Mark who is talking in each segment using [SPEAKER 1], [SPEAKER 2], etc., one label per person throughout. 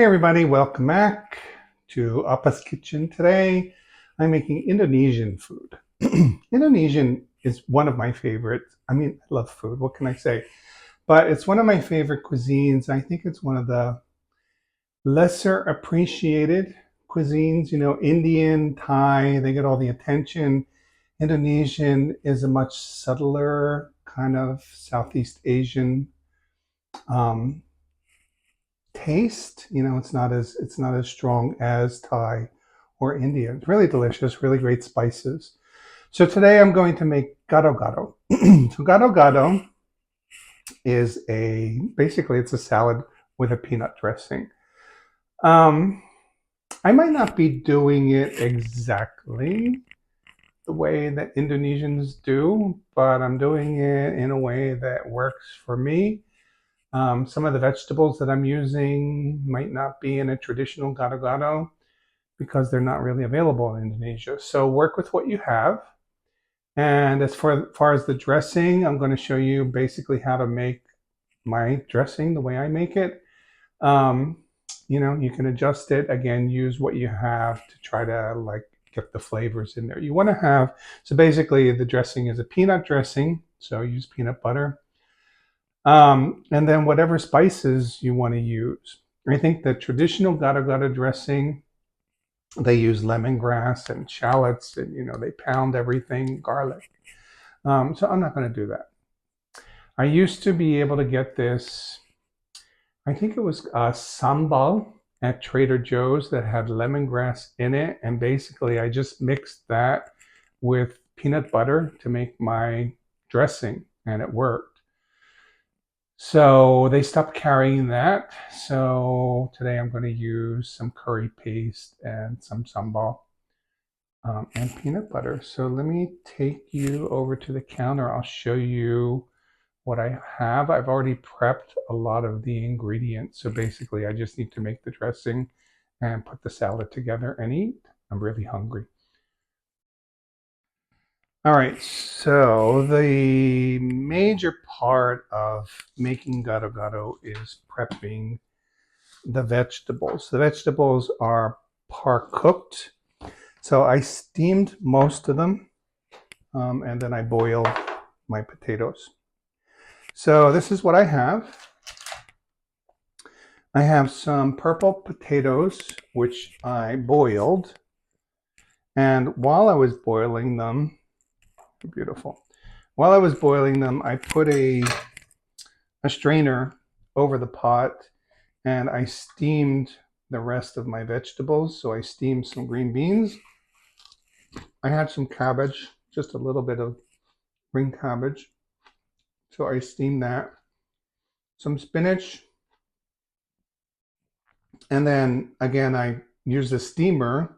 [SPEAKER 1] Hey everybody, welcome back to Appa's Kitchen. Today I'm making Indonesian food. Indonesian is one of my favorites. I mean, I love food, what can I say? But it's one of my favorite cuisines. I think it's one of the lesser appreciated cuisines. You know, Indian, Thai, they get all the attention. Indonesian is a much subtler kind of Southeast Asian um, taste. You know, it's not as strong as Thai or Indian. It's really delicious, really great spices. So today I'm going to make Gado Gado. So Gado Gado is basically it's a salad with a peanut dressing. Um, I might not be doing it exactly the way that Indonesians do, but I'm doing it in a way that works for me. Some of the vegetables that I'm using might not be in a traditional gado gado because they're not really available in Indonesia. So work with what you have. And as far as the dressing, I'm going to show you basically how to make my dressing the way I make it. Um, you know, you can adjust it. Again, use what you have to try to like get the flavors in there. You want to have, so basically the dressing is a peanut dressing. So use peanut butter. And then whatever spices you want to use. I think the traditional gado gado dressing, they use lemongrass and shallots, and you know they pound everything, garlic. So I'm not going to do that. I used to be able to get this. I think it was sambal at Trader Joe's that had lemongrass in it, and basically I just mixed that with peanut butter to make my dressing, and it worked. So they stopped carrying that. So today I'm going to use some curry paste and some sambal and peanut butter. So let me take you over to the counter. I'll show you what I have. I've already prepped a lot of the ingredients. So basically I just need to make the dressing and put the salad together and eat. I'm really hungry. All right, so the major part of making gado gado is prepping the vegetables. The vegetables are par cooked. So I steamed most of them and then I boiled my potatoes. So this is what I have. I have some purple potatoes, which I boiled. And while I was boiling them, beautiful. While I was boiling them, I put a strainer over the pot and I steamed the rest of my vegetables. So I steamed some green beans. I had some cabbage, just a little bit of green cabbage. So I steamed that. Some spinach. And then again, I used a steamer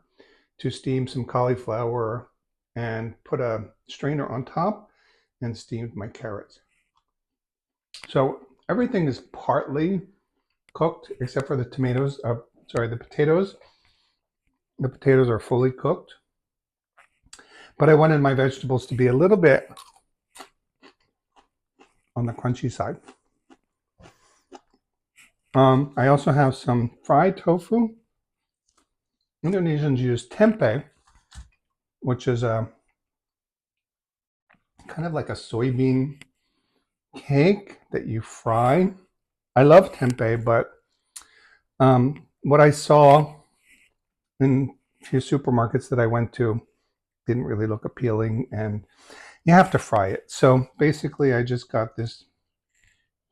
[SPEAKER 1] to steam some cauliflower and put a strainer on top and steamed my carrots. So everything is partly cooked except for the tomatoes. The potatoes. The potatoes are fully cooked. But I wanted my vegetables to be a little bit on the crunchy side. I also have some fried tofu. Indonesians use tempeh, which is a kind of like a soybean cake that you fry. I love tempeh, but what I saw in a few supermarkets that I went to didn't really look appealing, and you have to fry it. So basically I just got this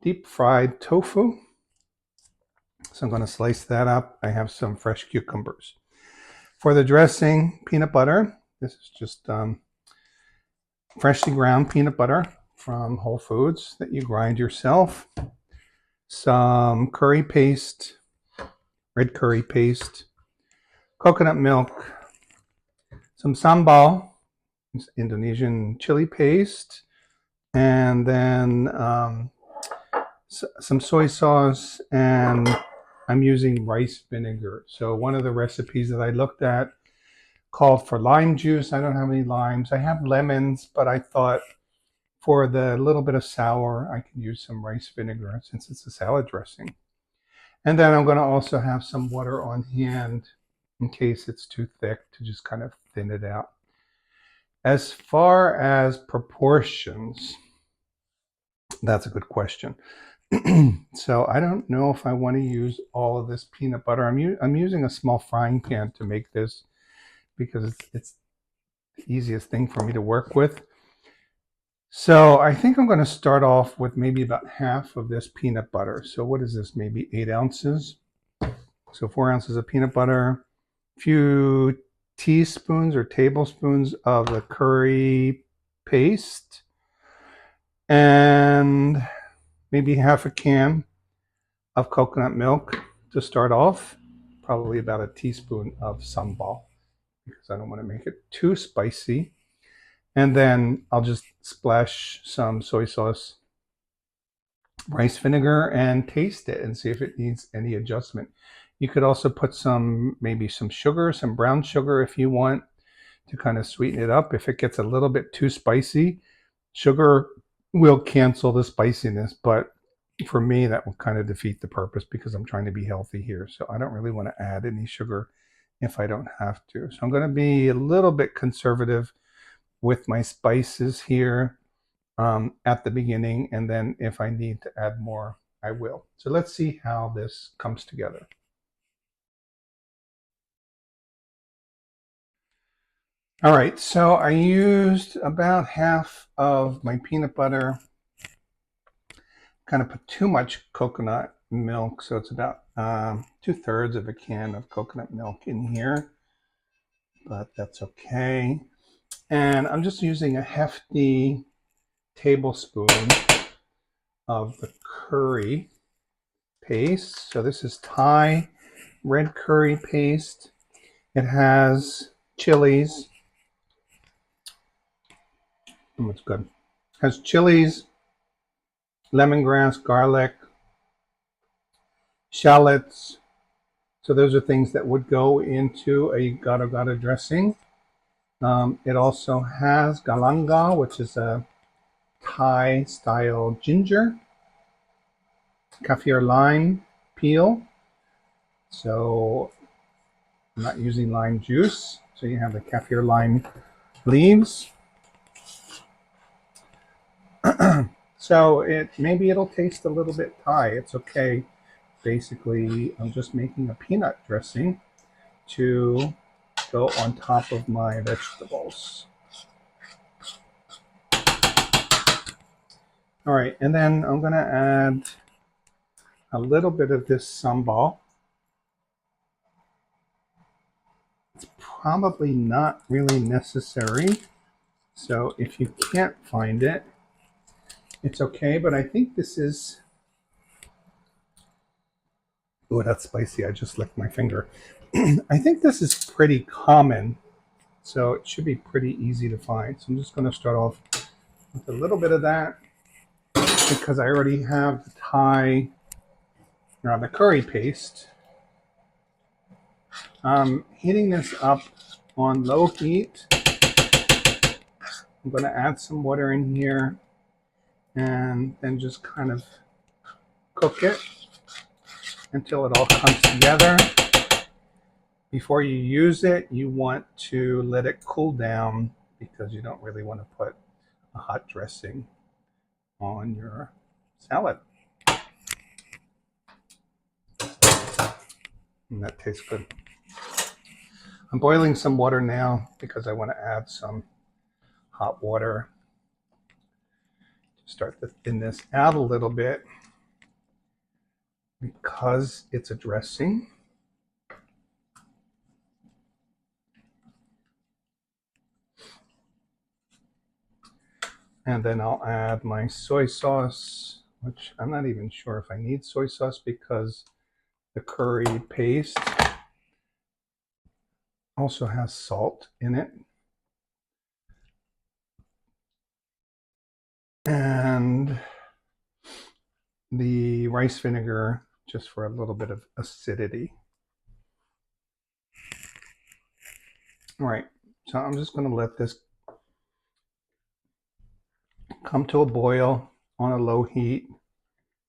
[SPEAKER 1] deep fried tofu. So I'm going to slice that up. I have some fresh cucumbers. For the dressing, peanut butter. This is just freshly ground peanut butter from Whole Foods that you grind yourself. Some curry paste, red curry paste, coconut milk, some sambal, Indonesian chili paste, and then some soy sauce, and I'm using rice vinegar. So one of the recipes that I looked at called for lime juice. I don't have any limes. I have lemons, but I thought for the little bit of sour, I can use some rice vinegar since it's a salad dressing. And then I'm going to also have some water on hand in case it's too thick to just kind of thin it out. As far as proportions, that's a good question. So I don't know if I want to use all of this peanut butter. I'm using a small frying pan to make this because it's the easiest thing for me to work with. So I think I'm going to start off with maybe about half of this peanut butter. So what is this? Maybe 8 ounces. So 4 ounces of peanut butter, a few teaspoons or tablespoons of the curry paste, and maybe half a can of coconut milk to start off. Probably about a teaspoon of sambal because I don't want to make it too spicy. And then I'll just splash some soy sauce, rice vinegar, and taste it and see if it needs any adjustment. You could also put maybe some sugar, some brown sugar if you want to kind of sweeten it up. If it gets a little bit too spicy, sugar will cancel the spiciness, but for me, that will kind of defeat the purpose because I'm trying to be healthy here. So I don't really want to add any sugar if I don't have to. So I'm going to be a little bit conservative with my spices here at the beginning, and then if I need to add more, I will. So let's see how this comes together. All right, so I used about half of my peanut butter, kind of put too much coconut milk, so it's about 2/3 of a can of coconut milk in here, but that's okay. And I'm just using a hefty tablespoon of the curry paste. So this is Thai red curry paste. It has chilies. It's good. It has chilies, lemongrass, garlic, shallots. So those are things that would go into a Gado Gado dressing. It also has galanga, which is a Thai style ginger, kaffir lime peel. So I'm not using lime juice. So you have the kaffir lime leaves. So maybe it'll taste a little bit Thai. It's okay. Basically, I'm just making a peanut dressing to go on top of my vegetables. All right, and then I'm going to add a little bit of this sambal. It's probably not really necessary. So if you can't find it, it's okay. But I think this is... Oh, that's spicy. I just licked my finger. I think this is pretty common. So it should be pretty easy to find. So I'm just going to start off with a little bit of that because I already have the curry paste. Heating this up on low heat. I'm going to add some water in here and then just kind of cook it until it all comes together. Before you use it, you want to let it cool down because you don't really want to put a hot dressing on your salad. And that tastes good. I'm boiling some water now because I want to add some hot water to start to thin this out a little bit because it's a dressing. And then I'll add my soy sauce, which I'm not even sure if I need soy sauce because the curry paste also has salt in it. And the rice vinegar just for a little bit of acidity. All right, so I'm just going to let this come to a boil on a low heat.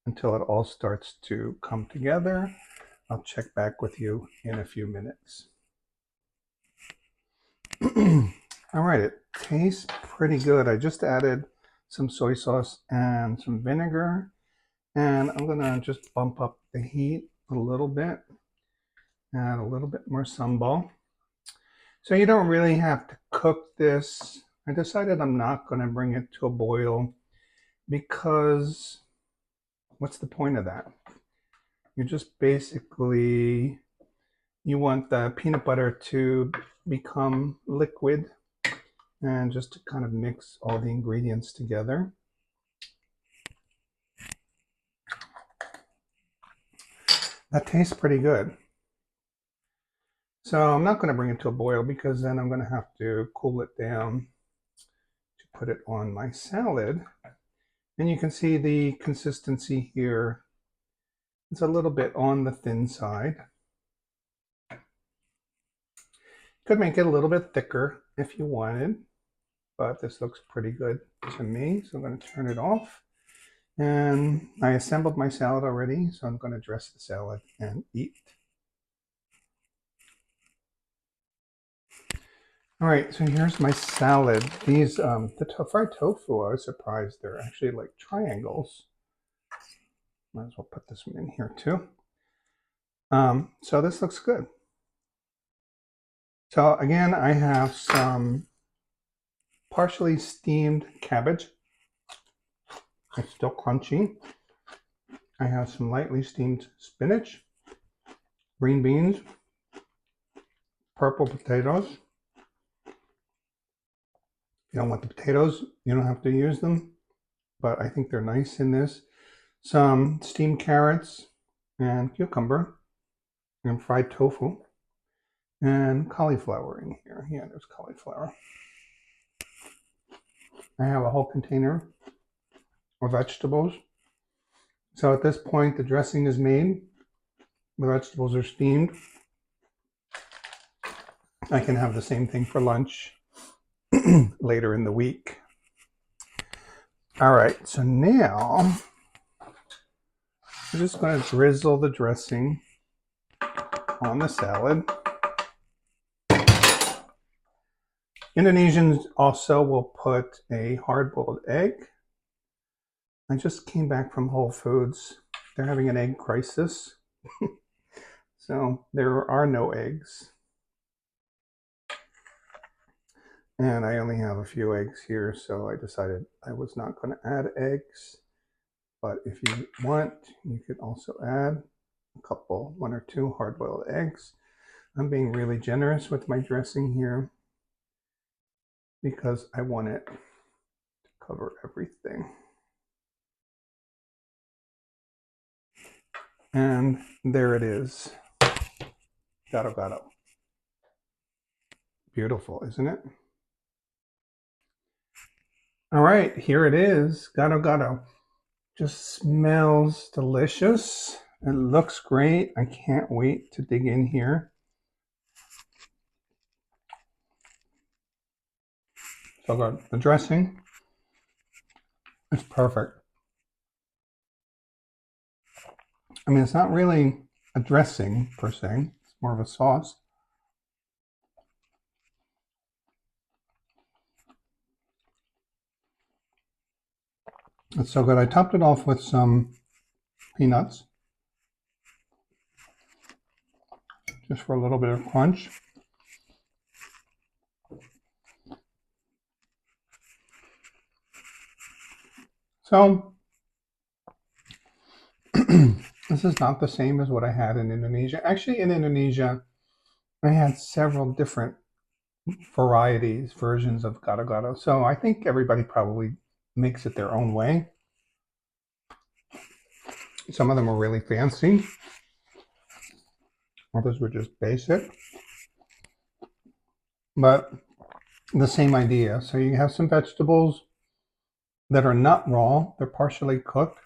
[SPEAKER 1] until it all starts to come together. I'll check back with you in a few minutes. All right, it tastes pretty good. I just added some soy sauce and some vinegar, and I'm gonna just bump up the heat a little bit, add a little bit more sambal. So you don't really have to cook this. I decided I'm not gonna bring it to a boil because what's the point of that? You just basically, you want the peanut butter to become liquid and just to kind of mix all the ingredients together. That tastes pretty good. So I'm not going to bring it to a boil because then I'm going to have to cool it down to put it on my salad. And you can see the consistency here. It's a little bit on the thin side. Could make it a little bit thicker if you wanted, but this looks pretty good to me. So I'm going to turn it off. And I assembled my salad already, so I'm going to dress the salad and eat. All right, so here's my salad. These, the fried tofu, I was surprised they're actually like triangles. Might as well put this one in here too. So this looks good. So again, I have some partially steamed cabbage. It's still crunchy. I have some lightly steamed spinach, green beans, purple potatoes. If you don't want the potatoes, you don't have to use them, but I think they're nice in this. Some steamed carrots and cucumber and fried tofu and cauliflower in here. Yeah, there's cauliflower. I have a whole container of vegetables. So at this point, the dressing is made. The vegetables are steamed. I can have the same thing for lunch later in the week. All right, so now I'm just going to drizzle the dressing on the salad. Indonesians also will put a hard-boiled egg. I just came back from Whole Foods. They're having an egg crisis. So there are no eggs. And I only have a few eggs here, so I decided I was not going to add eggs. But if you want, you could also add a couple, one or two hard-boiled eggs. I'm being really generous with my dressing here because I want it to cover everything. And there it is. Gado Gado. Beautiful, isn't it? All right, here it is. Gado Gado. Just smells delicious. It looks great. I can't wait to dig in here. So good. The dressing is perfect. I mean, it's not really a dressing per se. It's more of a sauce. It's so good. I topped it off with some peanuts, just for a little bit of crunch. So this is not the same as what I had in Indonesia. Actually, in Indonesia, I had several different versions of Gado Gado. So I think everybody probably makes it their own way. Some of them are really fancy. Others were just basic. But the same idea. So you have some vegetables that are not raw. They're partially cooked.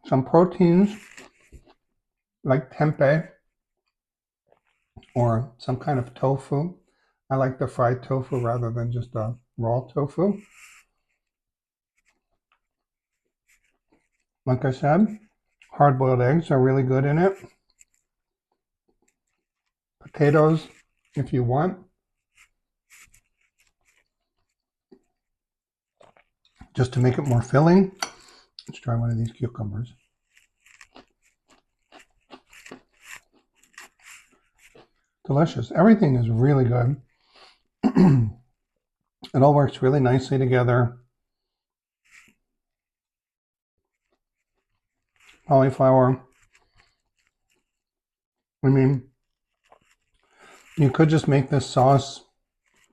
[SPEAKER 1] Some proteins like tempeh or some kind of tofu. I like the fried tofu rather than just a raw tofu. Like I said, hard-boiled eggs are really good in it. Potatoes, if you want. Just to make it more filling, let's try one of these cucumbers. Delicious. Everything is really good. It all works really nicely together. Cauliflower. I mean, you could just make this sauce,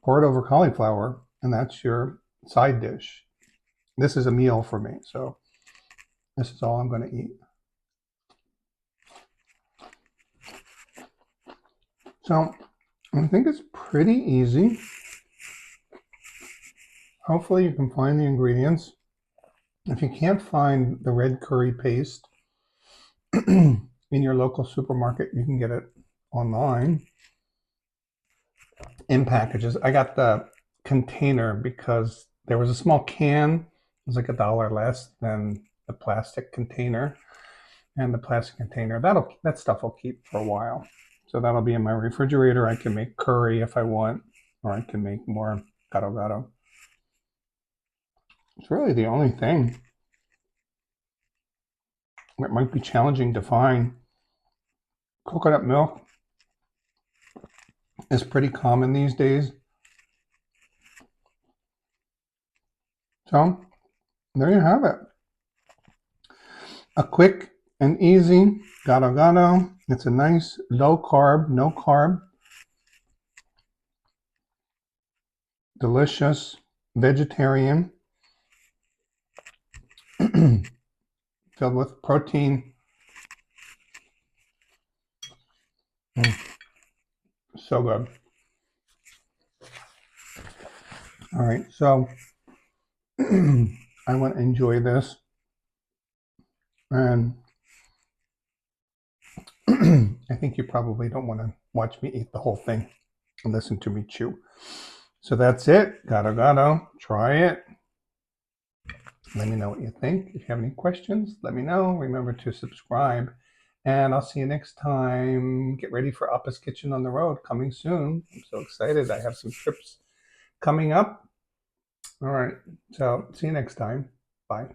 [SPEAKER 1] pour it over cauliflower, and that's your side dish. This is a meal for me, so this is all I'm going to eat. So I think it's pretty easy. Hopefully you can find the ingredients. If you can't find the red curry paste in your local supermarket, you can get it online in packages. I got the container because there was a small can. It was like $1 less than the plastic container. And the plastic container, that stuff will keep for a while. So that'll be in my refrigerator. I can make curry if I want, or I can make more gado gado. It's really the only thing. It might be challenging to find. Coconut milk is pretty common these days. So there you have it. A quick and easy gado gado. It's a nice low carb, no carb, delicious vegetarian, filled with protein. So good. All right, so I want to enjoy this, and I think you probably don't want to watch me eat the whole thing and listen to me chew. So that's it. Gado gado. Try it. Let me know what you think. If you have any questions, let me know. Remember to subscribe. And I'll see you next time. Get ready for Appa's Kitchen on the road coming soon. I'm so excited. I have some trips coming up. All right. So see you next time. Bye.